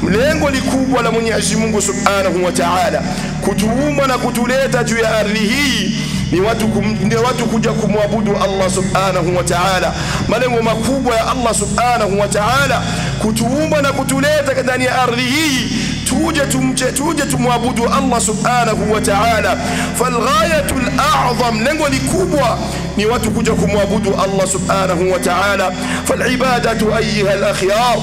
Lengo likubwa la Mwenyezi Mungu Subhanahu wa Ta'ala kutuumba na kutuleta juu ya ardhi hii ni watu kuja kumwabudu Allah Subhanahu wa Ta'ala. Malengo makubwa ya Allah Subhanahu wa Ta'ala kutuumba na kutuleta ndani ya ardhi hii tuje tumwabudu Allah Subhanahu wa Ta'ala. Falghayatul a'zam, lengo likubwa ni watu kuja kumwabudu Allah Subhanahu wa Ta'ala. Falibadatu ayyuha al-akhyar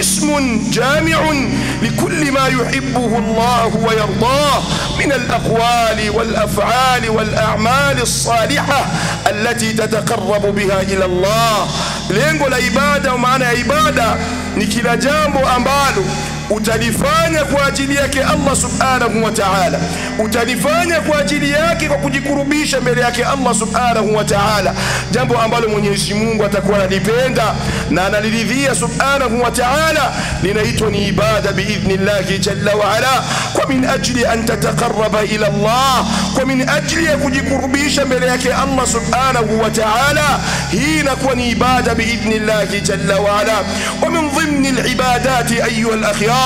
ismun jami'un likulli ma yuhibbuhu Allah wa yardah min al-aqwali wal-af'ali wal-a'mali as-salihah allati tataqarrabu biha ila Allah. Lengo la ibada, maana ya ibada ni kila jambo ambalo utalifanya kwa ajili yake Allah Subhanahu wa Ta'ala, utalifanya kwa ajili yake kwa kujikurubisha mbele yake Allah Subhanahu wa Ta'ala, jambo ambalo Mwenyezi Mungu atakuwa analipenda na analiridhia Subhanahu wa Ta'ala, linaitwa ni ibada biidhnillah jalla wa ala. Kwa min ajli an tataqarraba ila Allah, kwa min ajli ya kujikurubisha mbele yake Allah Subhanahu wa Ta'ala, hii inakuwa ni ibada biidhnillah jalla wa ala. Wa min dhimni al-ibadati ayyuha al-akhyar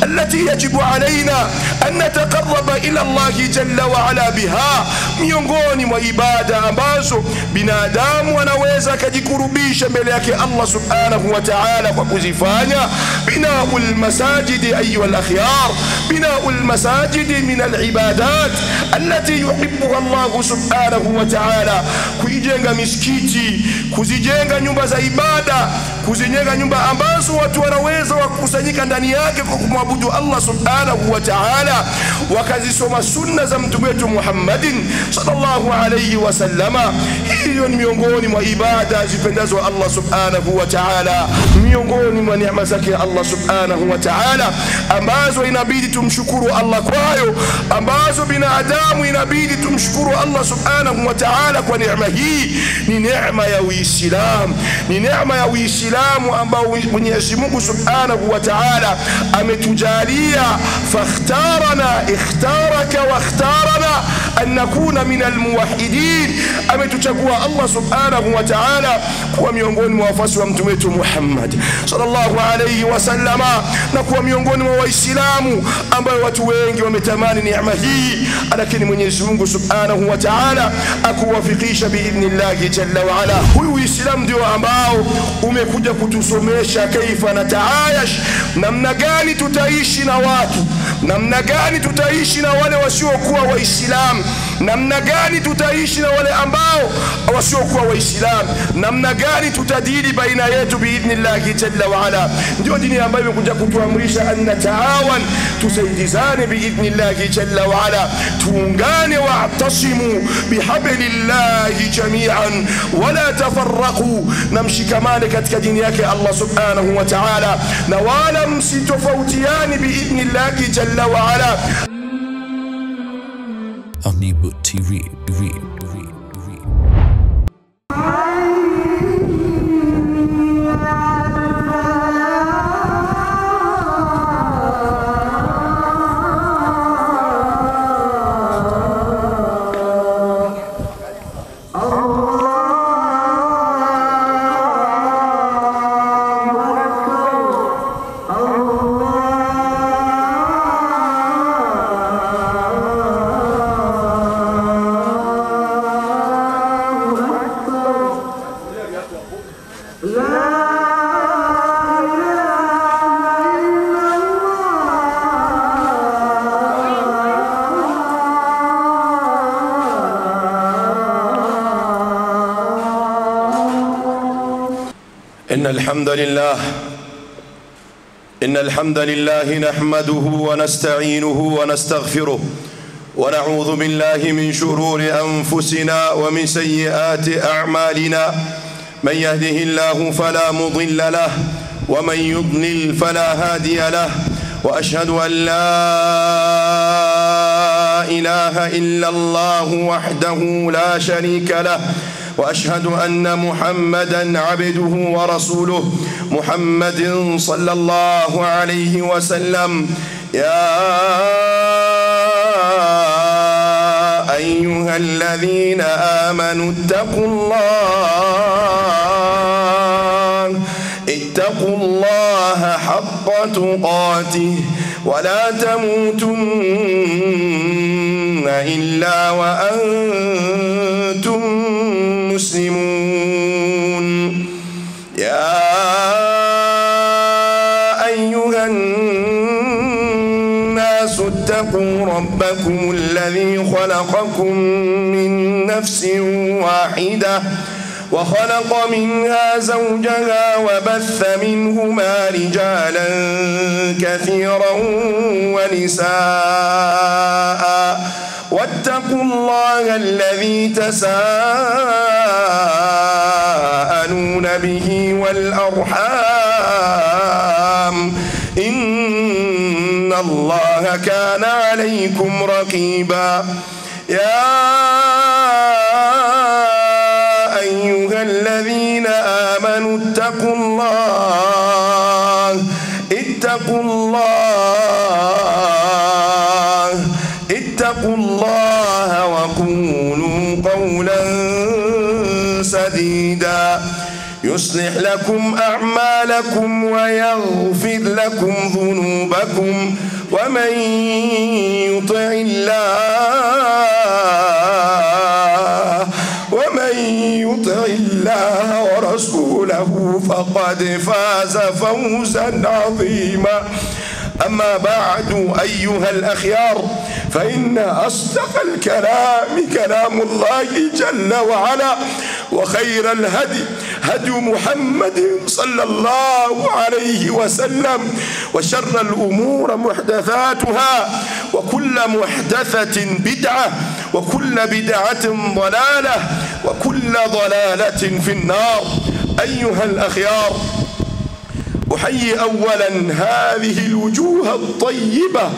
التي يجب علينا أن نتقرب إلى الله جل وعلا بها, miongoni mwa ibada ambazo binadamu anaweza kujikurubisha mbele yake Allah Subhanahu wa Ta'ala kwa kuzifanya, binaul masajid ayyuha al-akhyar, binaul masajid min al-ibadat allati yuhibbuha Allah Subhanahu wa Ta'ala. Kujenga misikiti, kuzijenga nyumba za ibada, kuzijenga nyumba ambazo watu wanaweza wakusanyika ndani yake kwa kumwabudu Allah Subhanahu wa Ta'ala, wakazisoma sunna za mtume wetu Muhammadin sallallahu alayhi wasallama. Hiyo ni miongoni mwa ibada zipendazo Allah Subhanahu wa Ta'ala, miongoni mwa neema zake Allah Subhanahu wa Ta'ala ambazo inabidi tumshukuru Allah kwayo, ambazo binadamu inabidi tumshukuru Allah Subhanahu wa Ta'ala kwa neema hii. Ni neema ya Uislamu, ni neema ya Uislamu ambao Mwenyezi Mungu Subhanahu wa Ta'ala ametujalia. ikhtaraka wa ikhtarana an nakuna min almuwahhidin, ametuchagua Allah Subhanahu wa Ta'ala kuwa miongoni mwa wafuasi wa mtume wetu Muhammad sallallahu alayhi wasallama, na kuwa miongoni mwa waislamu ambao watu wengi wametamani neema hii, lakini Mwenyezi Mungu Subhanahu wa Ta'ala akuwafikisha biidhnillah jalla wa ala. Huyu Uislamu ndio ambao umekuja kutusomesha kaifa na taayash, namna gani tutaishi na watu, namna gani tutaishi na wale wasiokuwa waislamu, namna gani tutaishi na wale ambao wasiokuwa waislamu, namna gani tutadili baina yetu biidhnillah jalla wa ala. Ndio dini ambayo imekuja kutuamrisha an nataawan, tusaidizane biidhnillah jalla wa ala, tuungane, wa'tasimu bihablillahi jami'an wala tafarraqu, namshikamane katika dini yake Allah Subhanahu wa Ta'ala, na wala msitofautiani biidhnillah jalla wa ala. Omnibook TV. إن الحمد لله نحمده ونستعينه ونستغفره ونعوذ بالله من شرور أنفسنا ومن سيئات أعمالنا. من يهده الله فلا مضل له ومن يضلل فلا هادي له. وأشهد أن لا إله إلا الله وحده لا شريك له، وأشهد أن محمدًا عبده ورسوله. محمد صلى الله عليه وسلم. يا أيها الذين آمنوا اتقوا الله حق تقاته ولا تموتن إلا وأنتم مسلمون. يا أيها الناس اتقوا ربكم الذي خلقكم من نفس واحدة وخلق منها زوجها وبث منهما رجالا كثيرا ونساء واتقوا الله الذي تساءلون به والأرحام إن الله كان عليكم رقيبا. يا أيها الذين آمنوا اتقوا الله وقولوا قولا سديدا يصلح لكم أعمالكم ويغفر لكم ذنوبكم ومن يطع الله ورسوله فقد فاز فوزا عظيما. أما بعد أيها الأخيار، فإن أصدق الكلام كلام الله جل وعلا، وخير الهدي هدي محمد صلى الله عليه وسلم، وشر الأمور محدثاتها، وكل محدثة بدعة، وكل بدعة ضلالة، وكل ضلالة في النار. أيها الأخيار، أحيي أولا هذه الوجوه الطيبة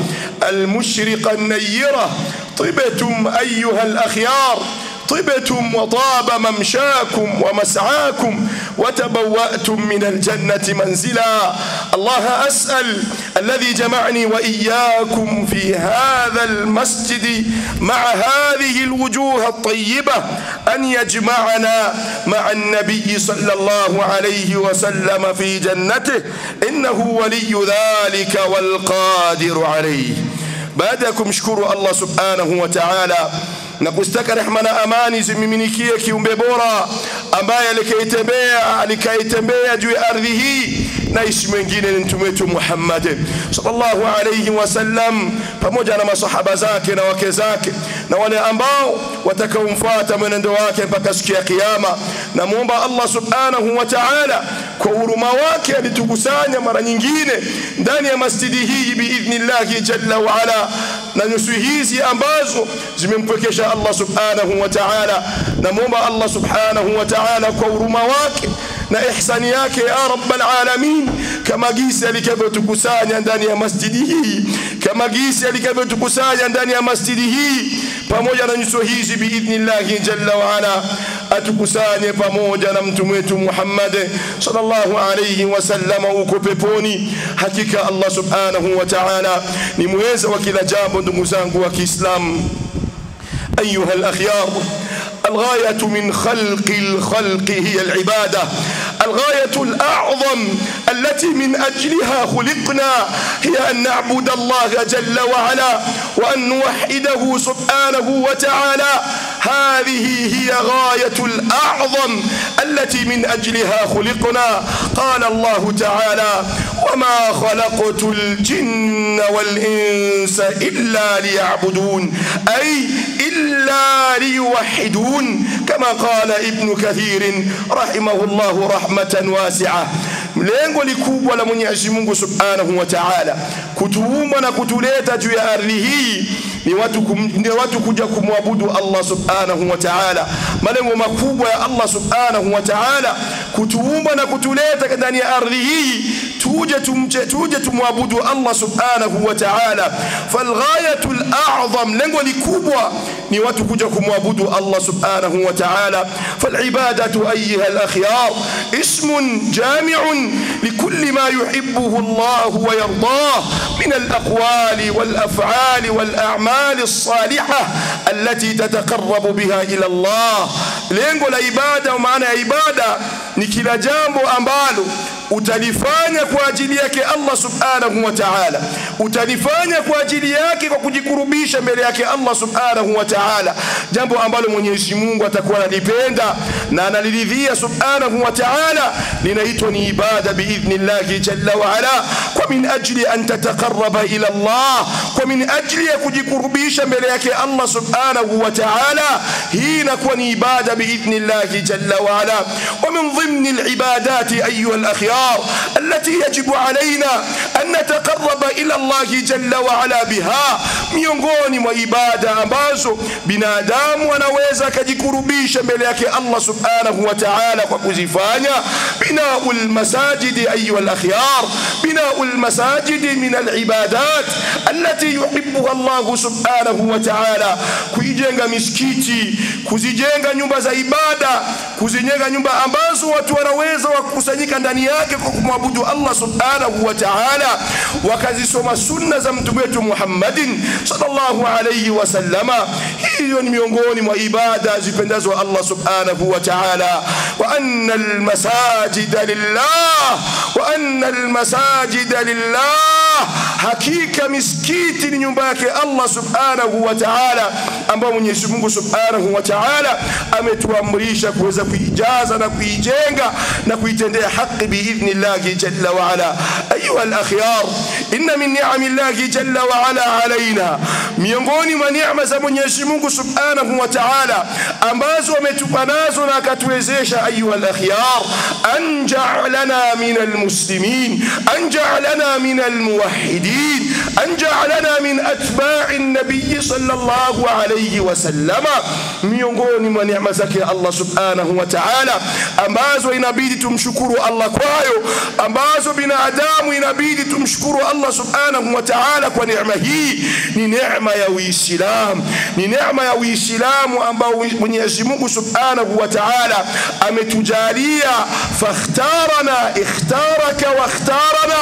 المشرقة النيرة. طبتم أيها الأخيار، طبتم وطاب ممشاكم ومسعاكم وتبوأتم من الجنة منزلا. الله أسأل الذي جمعني وإياكم في هذا المسجد مع هذه الوجوه الطيبة أن يجمعنا مع النبي صلى الله عليه وسلم في جنته، إنه ولي ذلك والقادر عليه. بعدكم شكر الله سبحانه وتعالى na kustaka rehema na amani zimiminikie kiumbe bora ambaye alikaitembea juu ya ardhi hii, na ishi mwingine ni mtume wetu Muhammad sallallahu alayhi wasallam, pamoja na masahaba zake na wake zake na wale ambao watakaomfuata mwenendo wake mpaka siku ya kiyama. Na muomba Allah subhanahu wa ta'ala kwa huruma wake alitukusanya mara nyingine ndani ya masjidi hii biidhnillah jalla wa ala, na nusu hizi ambazo zimempwekesha Allah subhanahu wa ta'ala. Na muomba Allah subhanahu wa ta'ala kwa huruma wake na ihsani yake ya rabbal alamin, kama gisi alikavyotukusanya ndani ya masjidi hii, kama gisi alikavyotukusanya ndani ya masjidi hii pamoja na nyuso hizi biidhnillah jalla wa ala, atukusanye pamoja na mtume wetu Muhammad sallallahu alayhi wasallam uko peponi. Hakika Allah subhanahu wa ta'ala ni muweza wa kila jambo. Ndugu zangu wa Kiislamu, أيها الأخيار، الغاية من خلق الخلق هي العبادة. الغاية الأعظم التي من أجلها خلقنا هي أن نعبد الله جل وعلا وأن نوحده سبحانه وتعالى. هذه هي غاية الأعظم التي من أجلها خلقنا. قال الله تعالى: وما خلقت الجن والإنس إلا ليعبدون، أي إلا ليوحدون، كما قال ابن كثير رحمه الله رحمة واسعة. Lengo likubwa la Mwenyezi Mungu Subhanahu wa Ta'ala kutuumba na kutuleta juu ya ardhi hii ni watu kuja kumwabudu Allah Subhanahu wa Ta'ala. Malengo makubwa ya Allah Subhanahu wa Ta'ala kutuumba na kutuleta ndani ya ardhi hii tuje tumwabudu Allah Subhanahu wa Ta'ala. Falghayatul a'zam, lengo likubwa ni watu kuja kumwabudu Allah Subhanahu wa Ta'ala. Falibadatu ayyuha al-akhyar ismun jami'un likulli ma yuhibbuhu Allah wa yardah min al-aqwali wal-af'ali wal-a'mal as-salihah allati tataqarrabu biha ila Allah. lengo la ibada au maana ya ibada ni kila jambo ambalo utalifanya kwa ajili yake Allah subhanahu wa ta'ala, utalifanya kwa ajili yake kwa kujikurubisha mbele yake Allah subhanahu wa ta'ala, jambo ambalo Mwenyezi Mungu atakuwa analipenda na analiridhia subhanahu wa ta'ala, linaitwa ni ibada biidhnillahi jalla wa ala, kwa min ajli an tataqarraba ila Allah, kwa min ajli ya kujikurubisha mbele yake Allah subhanahu wa ta'ala. Hii inakuwa ni ibada biidhnillahi jalla wa ala. Wa min dhimni alibadati ayuha alakhyar التي يجب علينا أن نتقرب إلى الله جل وعلا بها, miongoni mwa ibada ambazo binadamu anaweza kujikurubisha mbele yake Allah subhanahu wa ta'ala kwa kuzifanya, binaul masajid ayuha al-akhyar, binaul masajid min al-ibadat allati yuhibbuha Allah subhanahu wa ta'ala, kujenga misikiti, kuzijenga nyumba za ibada, kuzijenga nyumba ambazo watu wanaweza wakusanyika ndani yake kwa kumwabudu Allah subhanahu wa ta'ala, wakazisoma sunna za mtume wetu Muhammadin sallallahu alayhi wasallama. Hiyo ni miongoni mwa ibada zipendazo Allah subhanahu wa ta'ala. Wa anna al-masajida lillah, wa anna al-masajida lillah, hakika misikiti ni nyumba yake Allah subhanahu wa ta'ala, ambao Mwenyezi Mungu subhanahu wa ta'ala ametuamrisha kuweza kuijaza na kuijenga na kuitendea haki biidhnillahi jalla wa ala. Ayuha al-akhyar, inna min ni'amillahi jalla wa ala alaina, miongoni mwa neema za Mwenyezi Mungu subhanahu wa ta'ala ambazo ametupa nazo na akatuwezesha, ayuha al-akhyar, an ja'alana min al-muslimin, an ja'alana min al-muwahhidin, an ja'alana min atba'i an-nabiy sallallahu alayhi wa sallama. Miongoni mwa neema zake Allah subhanahu wa ta'ala ambazo inabidi tumshukuru Allah kwayo, ambazo binadamu inabidi tumshukuru Allah subhanahu wa ta'ala kwa neema hii, ni neema ya Uislamu, ni neema ya Uislamu ambao Mwenyezi Mungu subhanahu wa ta'ala ametujalia. Fakhtarana, ikhtaraka wa ikhtarana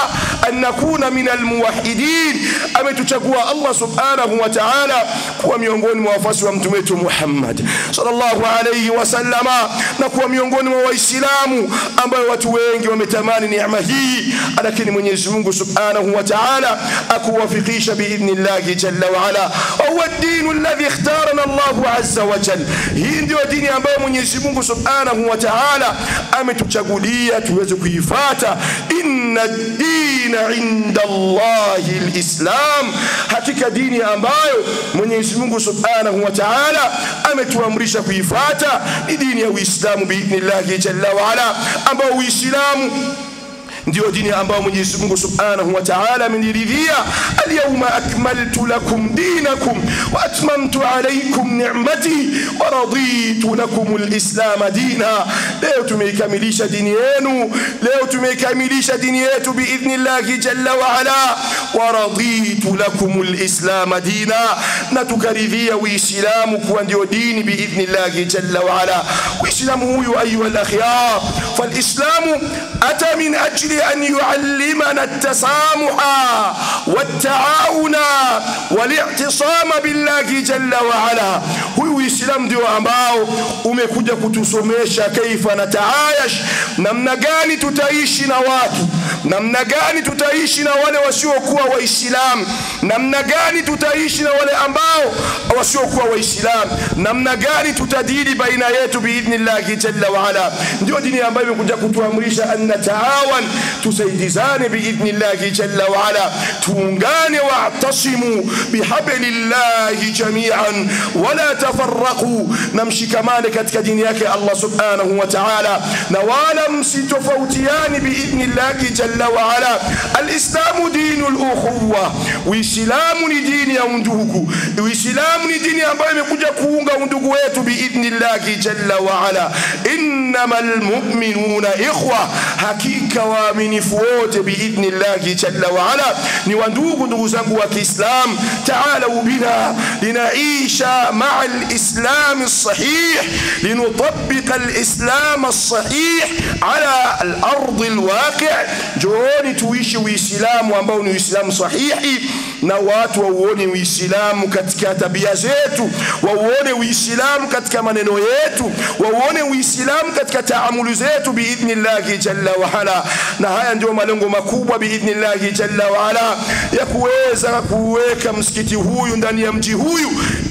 an nakuna min almuwahhidin, ametuchagua Allah subhanahu wa ta'ala kuwa miongoni mwa wafuasi wa mtume wetu Muhammad sallallahu alayhi wasallama, na kuwa miongoni mwa Waislamu ambao watu wengi wametamani neema hii, lakini Mwenyezi Mungu subhanahu wa ta'ala akuwafikisha biidhnillahi jalla wa ala. Huwa ad-din alladhi ikhtarana Allah azza wa jalla, hii ndio dini ambayo Mwenyezi Mungu subhanahu wa ta'ala ametuchagulia tuweze kuifuata. Inna ad-dina 'inda Allahi al-Islam, hakika dini ambayo Mwenyezi Mungu subhanahu wa ta'ala ametuamrisha kuifuata ni dini ya Uislamu biidhnillahi jalla wa ala, ambao Uislamu ndio dini ambayo Mwenyezi Mungu subhanahu wa ta'ala ameniridhia. Al-yawma akmaltu lakum dinakum wa atmamtu alaykum ni'mati wa raditu lakum al-islam dina. Leo tumeikamilisha dini yenu, leo tumeikamilisha dini yetu biidhnillahi jalla wa ala, wa raditu lakum al-islam dina, na tukaridhia Uislamu kuwa ndio dini biidhnillahi jalla wa ala. Uislamu huyu ayuha al-akhyar, fal-islamu ata min ajli أن يعلمنا التسامح والتعاون والاعتصام بالله جل وعلا. Huyu Uislamu ndio ambao umekuja kutusomesha kaifa nataayash, namna gani tutaishi na watu, namna gani tutaishi na wale wasiokuwa Waislamu, namna gani tutaishi na wale ambao wasiokuwa Waislamu, namna gani tutadili baina yetu biidhnillahi jalla wa ala. Ndio dini ambayo imekuja kutuamrisha an nataawan, tusaidizane biidhnillahi jalla wa ala, tuungane, wa'tasimu bihablillahi jami'an wala tafarraqu, namshikamane katika dini yake Allah subhanahu wa ta'ala, na wala msitofautiani biidhnillahi jalla wa ala. Alislamu dinul ukhuwa, Uislamu ni dini ya undugu, Uislamu ni dini ambayo imekuja kuunga undugu wetu biidhnillahi jalla wa ala. Innamal mu'minuna ikhwa, hakika waaminifu wote biidhnillahi jalla wa ala ni wandugu. Ndugu zangu wa Kiislamu, ta'alu bina linaisha ma'a al-islam as-sahih, linutabbiq al-islam as-sahih ala al-ard al-waqi'. Jooni tuishi Uislamu ambao ni Uislamu sahihi na watu wauone Uislamu katika tabia zetu, wauone Uislamu katika maneno yetu, wauone Uislamu katika taamulu zetu biidhnillah jalla wa ala. Na haya ndio malengo makubwa biidhnillah jalla wa ala ya kuweza kuweka msikiti huyu ndani ya mji huyu,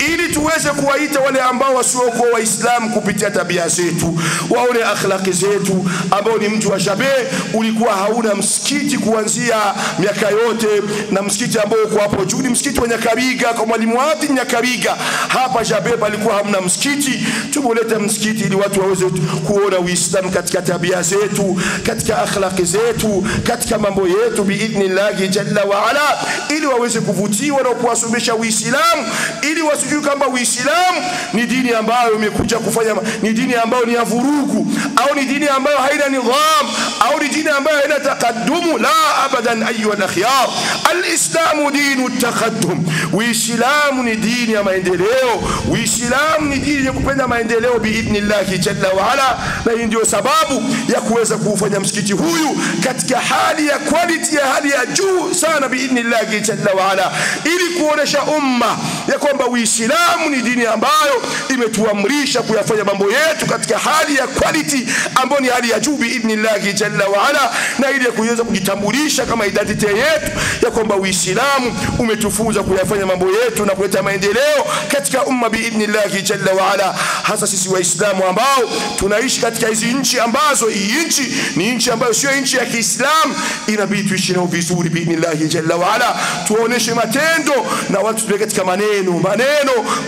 ili tuweze kuwaita wale ambao wasiokuwa Waislamu kupitia tabia zetu, waone akhlaqi zetu. Ambao ni mji wa Jabe ulikuwa hauna msikiti kuanzia miaka yote, na msikiti ambao uko hapo juu ni msikiti wa Nyakabiga kwa Mwalimu Abdi Nyakabiga. Hapa Jabe palikuwa hamna msikiti. Tumuleta msikiti ili watu waweze kuona Uislamu katika tabia zetu, katika akhlaqi zetu, katika mambo yetu biidhnillah jalla wa ala, ili waweze kuvutiwa na kuwasomesha Uislamu, ili wasijue kwamba Uislamu ni dini ambayo imekuja kufanya, ni dini ambayo ni ya vurugu, au ni dini ambayo haina nidham, au ni dini ambayo haina taqaddumu. La abadan ayuha al-akhyar, al-islamu dinu taqaddum. Uislamu ni dini ya maendeleo, Uislamu ni dini ya kupenda maendeleo biidhnillah jalla wa ala. Na hii ndio sababu ya kuweza kufanya msikiti huyu katika hali ya quality ya hali ya juu sana biidhnillah jalla wa ala, ili kuonesha umma ya kwamba Uislamu ni dini ambayo imetuamrisha kuyafanya mambo yetu katika hali ya quality ambayo ni hali ya juu biidhnillah jalla wa ala, na ili kuweza kujitambulisha kama identity yetu ya kwamba Uislamu umetufunza kuyafanya mambo yetu na kuleta maendeleo katika umma biidhnillah jalla wa ala. Hasa sisi Waislamu ambao tunaishi katika hizi nchi ambazo hii nchi ni nchi ambayo sio nchi ya Kiislamu, inabidi tuishi nao vizuri biidhnillah jalla wa ala, tuoneshe matendo na watu tuwe katika maneno.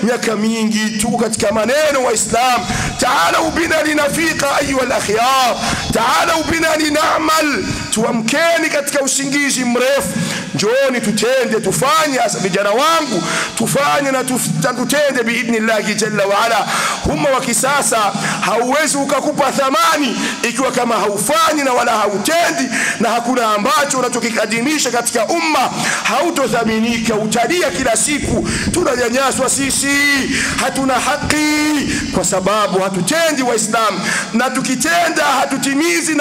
Miaka mingi tu katika maneno Waislamu. Ta'alu bina linafika ayuha al-akhyar, ta'alu bina lina'mal. Tuamkeni katika usingizi mrefu, njooni tutende, tufanye. Hasa vijana wangu, tufanye na tutende biidhnillah jalla wa ala. Umma wa kisasa hauwezi ukakupa thamani ikiwa kama haufanyi na wala hautendi, na hakuna ambacho unachokikadimisha katika umma hautothaminika. Utalia kila siku, tunanyanyaswa sisi, hatuna haki kwa sababu hatutendi Waislamu, na tukitenda hatutimizi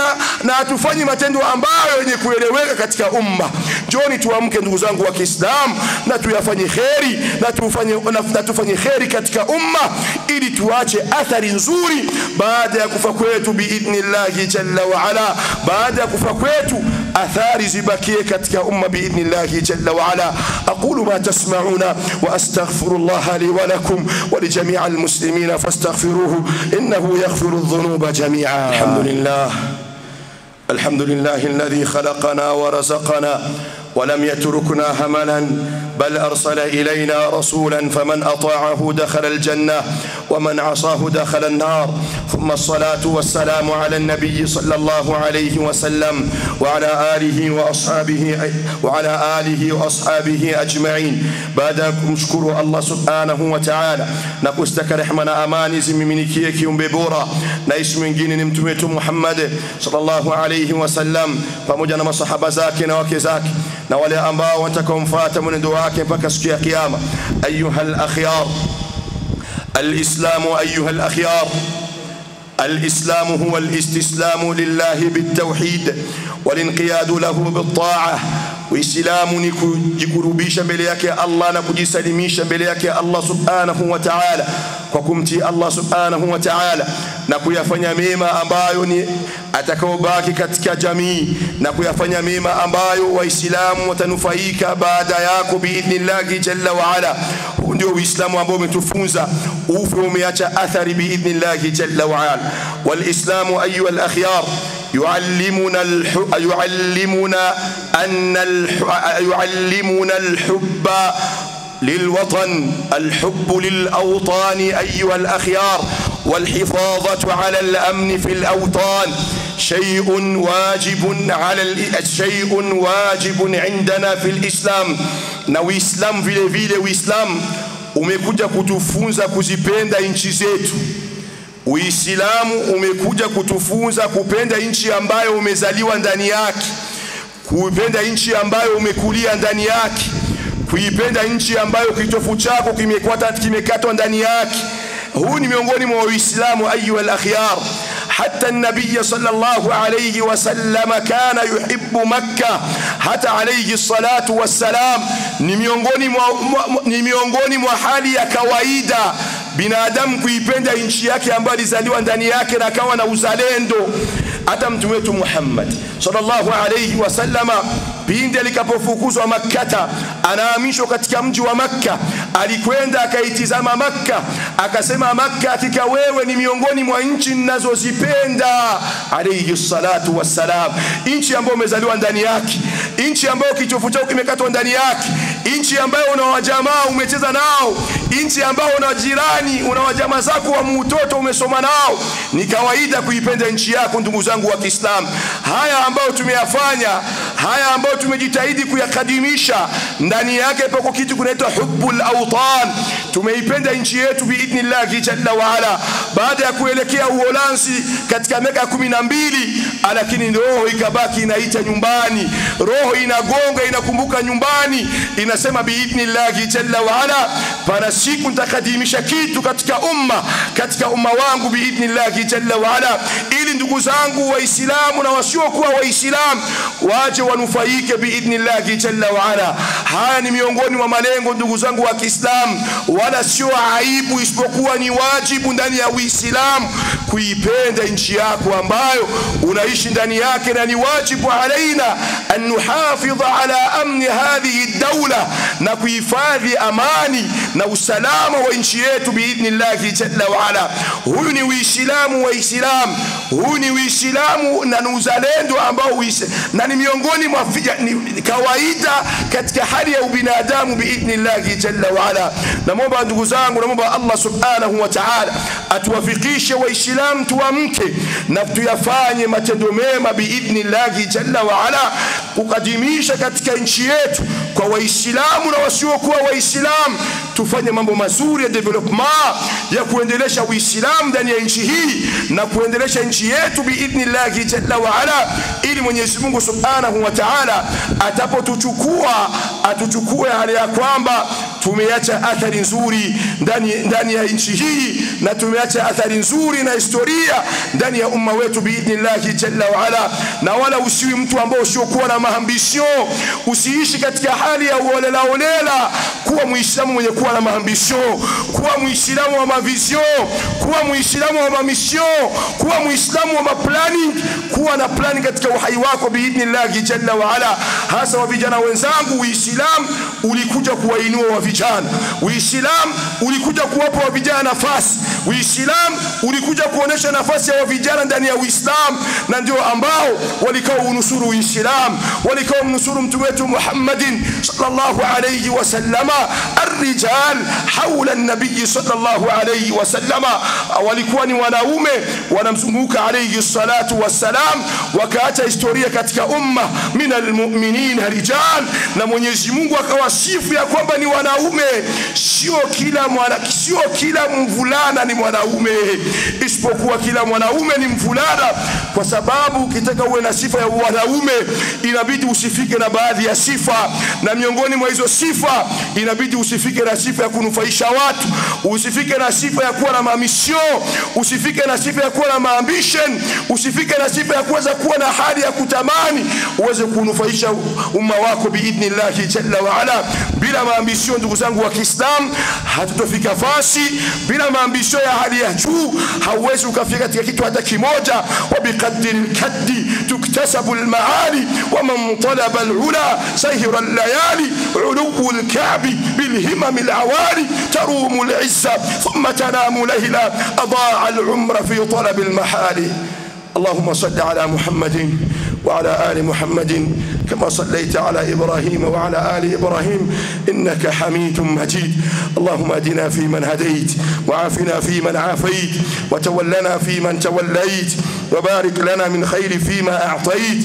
na hatufanyi matendo ambayo yenye kueleweka katika umma. Njoni tuamke ndugu zangu wa Kiislamu, na tuyafanye kheri, na tufanye kheri katika umma, ili tuache athari nzuri baada ya kufa kwetu biidhnillah jalla wa ala. Baada ya kufa kwetu athari zibakie katika umma biidhnillah jalla wa ala. aqulu ma tasma'una wa astaghfirullah li wa lakum wa li jami'il muslimina fastaghfiruhu innahu yaghfiru adh-dhunuba jami'a. الحمد لله الذي خلقنا ورزقنا ولم يتركنا هملا، بل أرسل إلينا رسولا فمن أطاعه دخل الجنة ومن عصاه دخل النار. ثم الصلاة والسلام على النبي صلى الله عليه وسلم وعلى آله وأصحابه أجمعين. بعدكم شكر الله سبحانه وتعالى نكستك رحمنا أماني زمينيكي يومبورا نايس من جين نمتمت محمد صلى الله عليه وسلم pamoja na masahaba zake na wake zake na wale ambao watakomfuata mwenendo wake mpaka siku ya kiyama. Ayuha al-akhyar, al-islamu ayuha al-akhyar, al-islamu huwa al-istislamu lillahi bit-tawhid wal-inqiyadu lahu bit-ta'ah. Uislamu ni kujikurubisha mbele yake Allah na kujisalimisha mbele yake Allah subhanahu wa ta'ala kwa kumtii Allah subhanahu wa ta'ala na kuyafanya mema ambayo ni atakaobaki katika jamii, na kuyafanya mema ambayo Waislamu watanufaika baada yako biidhnillah jalla wa ala. Huu ndio Uislamu ambao umetufunza, ufe umeacha athari biidhnillah jalla wa ala. Wal-islamu ayyuha al-akhyar يعلمنا الحب للوطن، الحب للأوطان أيها الأخيار، والحفاظة على الأمن في الأوطان شيء واجب عندنا في الإسلام. na Uislamu vile vile Uislamu umekuja kutufunza kuzipenda nchi zetu. Uislamu umekuja kutufunza kupenda nchi ambayo umezaliwa ndani yake, kuipenda nchi ambayo umekulia ndani yake, kuipenda nchi ambayo kitofu chako kimekatwa ndani yake. Huu ni miongoni mwa Uislamu ayuha al-akhyar. حتى النبي صلى الله عليه وسلم كان يحب مكة. hata alayhi salatu wassalam ni miongoni mwa hali ya kawaida binadamu kuipenda nchi yake ambayo alizaliwa ndani yake na akawa na uzalendo. Hata mtume wetu Muhammad sallallahu alayhi wasallama pindi alikapofukuzwa Makkah, anahamishwa katika mji wa Makkah, alikwenda akaitizama Makkah, akasema Makkah, hakika wewe ni miongoni mwa nchi ninazozipenda alayhi salatu wassalam, nchi ambayo umezaliwa ndani yake, nchi ambayo kichofu chako kimekatwa ndani yake, nchi ambayo una wajamaa umecheza nao, nchi ambayo una jirani, una wajamaa zako wa mtoto umesoma nao. Ni kawaida kuipenda nchi yako ndugu zangu wa Kiislamu. Haya ambayo tumeyafanya, haya ambayo tumejitahidi kuyakadimisha, ndani yake pako kitu kunaitwa hubbul awtan. Tumeipenda nchi yetu biidhnillah jalla wa ala. Baada ya kuelekea Uholanzi katika miaka 12, lakini roho ikabaki inaita nyumbani, roho inagonga inakumbuka nyumbani, inasema biidhnillah jalla wa ala, para siku nitakadimisha kitu katika umma wangu biidhnillah jalla wa ala, ili ndugu zangu waislamu na wasiokuwa waislamu waje wanufaike biidhnillah jalla wa ala. Haya ni miongoni mwa malengo ndugu zangu wa Kiislamu, wala sio aibu, isipokuwa ni wajibu ndani ya Uislamu kuipenda nchi yako ambayo unaishi ndani yake, na ni wajibu alaina an nuhafidha ala amni hadhihi dawla, na kuhifadhi amani na usalama wa nchi yetu biidhnillah jalla wa ala. Huyu ni Uislamu wa Islam, huyu ni Uislamu na uzalendo ambao na ni miongoni mwa kawaida katika hali ya ubinadamu biidhnillah jalla wa ala. Naomba ndugu zangu, naomba Allah subhanahu wa ta'ala atuwafikishe waislamu tuamke na tuyafanye matendo mema biidhnillah jalla wa ala, kukadimisha katika nchi yetu kwa waislamu na wasiokuwa waislamu. Tufanye mambo mazuri ya development ya kuendelesha Uislamu ndani ya nchi hii na kuendelesha nchi yetu biidhnillah jalla wa ala, ili Mwenyezi Mungu subhanahu wa ta'ala atapotuchukua atuchukue hali ya kwamba tumeacha athari nzuri ndani ya nchi hii, na tumeacha athari nzuri na historia ndani ya umma wetu biidhnillah jalla wa ala. Na wala usiwi mtu ambao usiokuwa na maambisho, usiishi katika hali ya uolela. Kuwa Muislamu mwenye kuwa na maambisho, kuwa Muislamu wa mavision, kuwa Muislamu wa mamisio, kuwa Muislamu wa planning, kuwa na planning katika uhai wako biidhnillah jalla wa ala. Hasa wa vijana wenzangu, Uislamu ulikuja kuwainua wa vijana, Uislamu ulikuja kuwapa wa vijana nafasi, Uislamu ulikuja kuonesha nafasi ya vijana ndani ya Uislamu, na ndio ambao walikao unusuru Uislamu, walikao unusuru mtume wetu Muhammadin sallallahu alayhi wasallama. Ar-rijal hawla an-nabiy sallallahu alayhi wasallama, walikuwa ni wanaume wanamzunguka alayhi salatu wassalam, wakaacha historia katika umma minal mu'minina rijal, na Mwenyezi Mungu akawasifu ya kwamba ni wanaume. Sio kila mvulana ni mwanaume, isipokuwa kila mwanaume ni mvulana, kwa sababu ukitaka uwe na sifa ya wanaume inabidi usifike na baadhi ya sifa, na miongoni mwa hizo sifa inabidi usifike na sifa ya kunufaisha watu, usifike na sifa ya kuwa na mamisio, usifike na sifa ya kuwa na maambition, usifike na sifa ya kuweza kuwa na hali ya kutamani uweze kunufaisha umma wako biidhnillah jalla wa ala. Bila maambisho ndugu zangu wa Kiislamu hatutofika fasi. Bila maambisho ya hali ya juu hauwezi ukafika katika kitu hata kimoja. Wa biqadri al-kaddi tuktasabu al-maali wa man talaba al-ula sayhira al-layali ulubu al-ka'bi bil himam al-awali tarumu al-izza thumma tanamu layla adaa al-umra fi talab al-mahali. اللهم صل على محمد وعلى آل محمد كما صليت على إبراهيم وعلى آل إبراهيم إنك حميد مجيد. اللهم أهدنا فيمن هديت، وعافنا فيمن عافيت، وتولنا فيمن توليت، وبارك لنا من خير فيما أعطيت،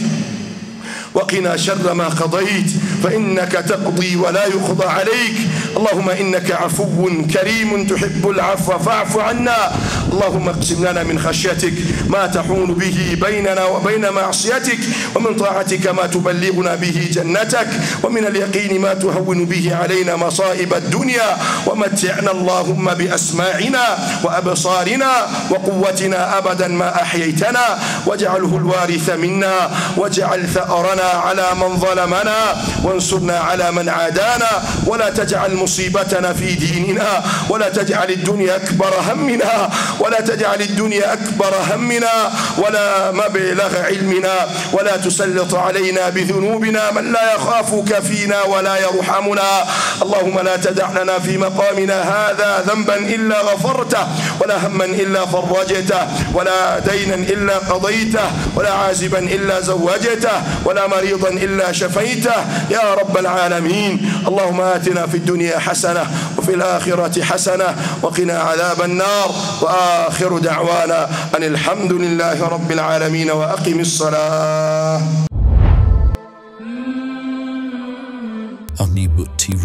وقنا شر ما قضيت، فإنك تقضي ولا يقضى عليك. اللهم إنك عفو كريم تحب العفو فاعف عنا. اللهم اقسم لنا من خشيتك ما تحول به بيننا وبين معصيتك، ومن طاعتك ما تبلغنا به جنتك، ومن اليقين ما تهون به علينا مصائب الدنيا، ومتعنا اللهم بأسماعنا وأبصارنا وقوتنا أبدا ما أحييتنا، واجعله الوارث منا، واجعل ثأرنا على من ظلمنا، وانصرنا على من عادانا، ولا تجعل مصيبتنا في ديننا، ولا تجعل الدنيا أكبر همنا، ولا تجعل الدنيا أكبر همنا ولا مبلغ علمنا، ولا تسلط علينا بذنوبنا من لا يخافك فينا ولا يرحمنا. اللهم لا تدع لنا في مقامنا هذا ذنبا إلا غفرته، ولا هما إلا فرجته، ولا دينا إلا قضيته، ولا عازبا إلا زوجته، ولا مريضا إلا شفيته يا رب العالمين. اللهم آتنا في الدنيا حسنة وفي الآخرة حسنة وقنا عذاب النار، وآخر دعوانا أن الحمد لله رب العالمين، وأقم الصلاة. Omnibook TV.